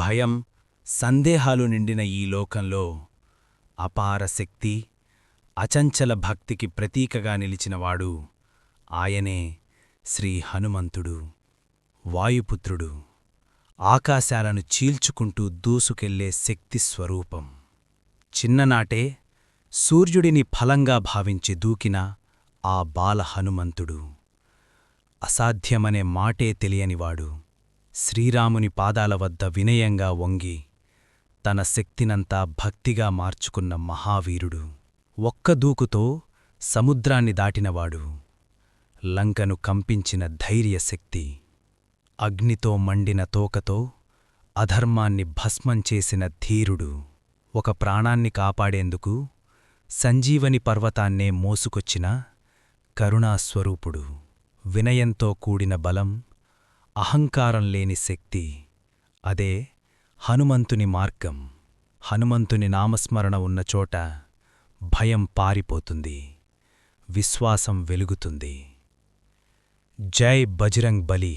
భయం, సందేహాలు నిండిన ఈ లోకంలో అపార శక్తి, అచంచల భక్తికి ప్రతీకగా నిలిచినవాడు ఆయనే శ్రీ హనుమంతుడు, వాయుపుత్రుడు, ఆకాశాలను చీల్చుకుంటూ దూసుకెళ్లే శక్తిస్వరూపం. చిన్ననాటే సూర్యుడిని ఫలంగా భావించి దూకిన ఆ బాల హనుమంతుడు, అసాధ్యమనే మాటే తెలియనివాడు, శ్రీరాముని పాదాల వద్ద వినయంగా వంగి తన శక్తినంతా భక్తిగా మార్చుకున్న మహావీరుడు, ఒక్క దూకుతో సముద్రాన్ని దాటినవాడు, లంకను కంపించిన ధైర్యశక్తి, అగ్నితో మండిన తోకతో అధర్మాన్ని భస్మం చేసిన ధీరుడు, ఒక ప్రాణాన్ని కాపాడేందుకు సంజీవని పర్వతాన్నే మోసుకొచ్చిన కరుణాస్వరూపుడు, వినయంతో కూడిన బలం, అహంకారం లేని శక్తి. అదే హనుమంతుని మార్గం. హనుమంతుని నామస్మరణ ఉన్నచోట భయం పారిపోతుంది, విశ్వాసం వెలుగుతుంది. జై బజరంగ్ బలి.